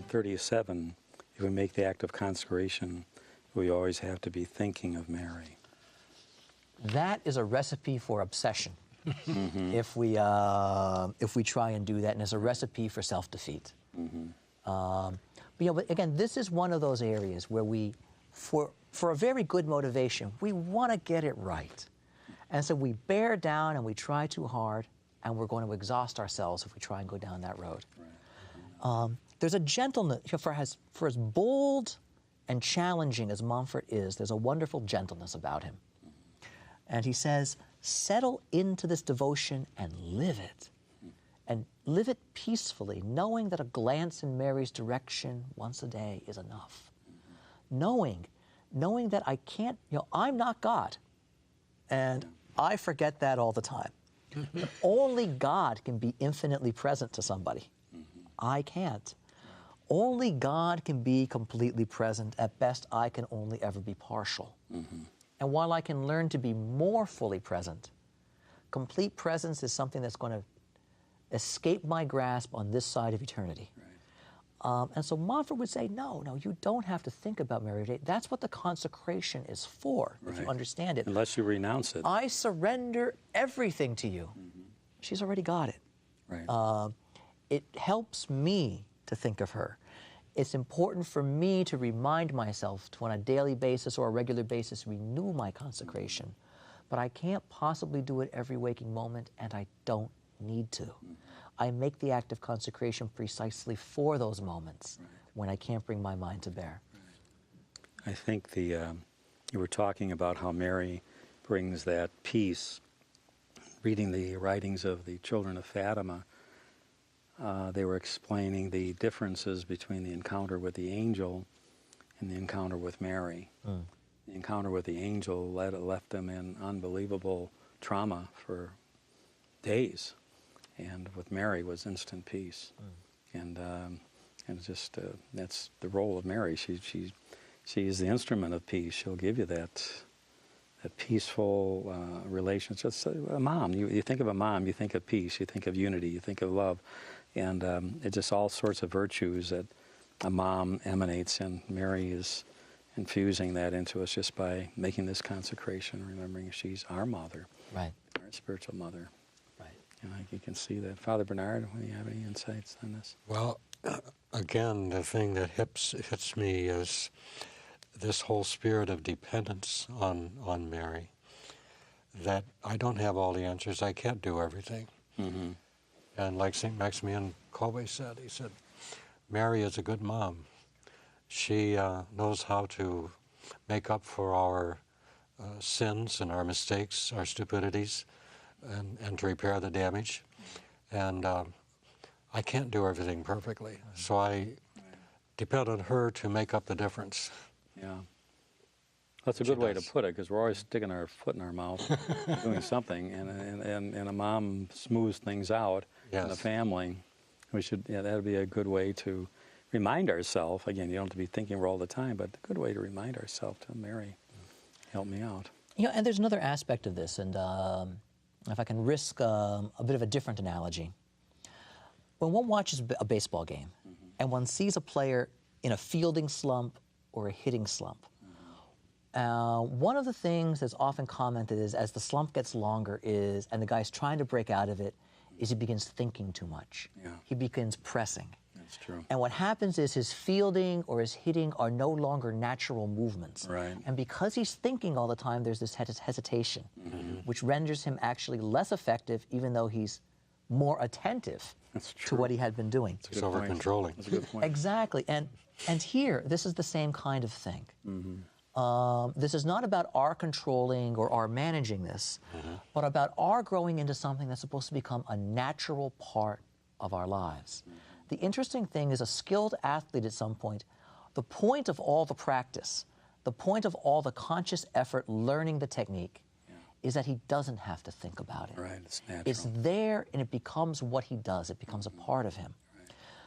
37, if we make the act of consecration, we always have to be thinking of Mary. That is a recipe for obsession. If we try and do that, and it's a recipe for self-defeat. But again, this is one of those areas where we, for a very good motivation, we want to get it right. And so we bear down and we try too hard, and we're going to exhaust ourselves if we try and go down that road. There's a gentleness, for as bold and challenging as Monfort is, there's a wonderful gentleness about him. And he says, settle into this devotion and live it. And live it peacefully, knowing that a glance in Mary's direction once a day is enough. Knowing that I can't, I'm not God. And I forget that all the time. Only God can be infinitely present to somebody. I can't. Only God can be completely present. At best, I can only ever be partial. And while I can learn to be more fully present, complete presence is something that's going to escape my grasp on this side of eternity. And so Monfort would say, no, you don't have to think about Mary today. That's what the consecration is for, if you understand it. Unless you renounce it. I surrender everything to you. She's already got it. It helps me to think of her. It's important for me to remind myself to, on a daily basis or a regular basis, renew my consecration. But I can't possibly do it every waking moment, and I don't need to. I make the act of consecration precisely for those moments when I can't bring my mind to bear. I think you were talking about how Mary brings that peace. Reading the writings of the children of Fatima, they were explaining the differences between the encounter with the angel and the encounter with Mary. The encounter with the angel left them in unbelievable trauma for days, and with Mary was instant peace. And just that's the role of Mary. She is the instrument of peace. She'll give you that peaceful relationship. Just a mom. You think of a mom, you think of peace, you think of unity, you think of love. And it's just all sorts of virtues that a mom emanates, and Mary is infusing that into us just by making this consecration, remembering she's our mother, our spiritual mother. And you can see that. Father Bernard, do you have any insights on this? Well, again, the thing that hits me is this whole spirit of dependence on Mary, that I don't have all the answers, I can't do everything. And like St. Maximilian Kolbe said, he said, Mary is a good mom. She knows how to make up for our sins and our mistakes, our stupidities, and to repair the damage. And I can't do everything perfectly, so I depend on her to make up the difference. That's a good way to put it, because we're always sticking our foot in our mouth, doing something, and a mom smooths things out in the family. We should, that would be a good way to remind ourselves. Again, you don't have to be thinking we're all the time, but a good way to remind ourselves to Mary, help me out. And there's another aspect of this, and if I can risk a bit of a different analogy. When one watches a baseball game, and one sees a player in a fielding slump or a hitting slump, one of the things that's often commented is, as the slump gets longer, and the guy's trying to break out of it, is he begins thinking too much. He begins pressing. That's true. And what happens is his fielding or his hitting are no longer natural movements. And because he's thinking all the time, there's this hesitation, which renders him actually less effective, even though he's more attentive to what he had been doing. He's over-controlling. That's a good point. Exactly. And here, this is the same kind of thing. This is not about our controlling or our managing this, but about our growing into something that's supposed to become a natural part of our lives. The interesting thing is, a skilled athlete at some point, the point of all the practice, the point of all the conscious effort learning the technique, is that he doesn't have to think about it. It's natural. It's there, and it becomes what he does. It becomes a part of him.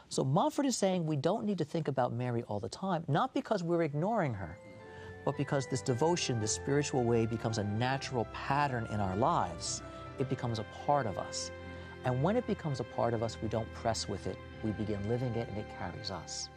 So Monfort is saying we don't need to think about Mary all the time, not because we're ignoring her, but because this devotion, this spiritual way, becomes a natural pattern in our lives. It becomes a part of us. And when it becomes a part of us, we don't press with it. We begin living it, and it carries us.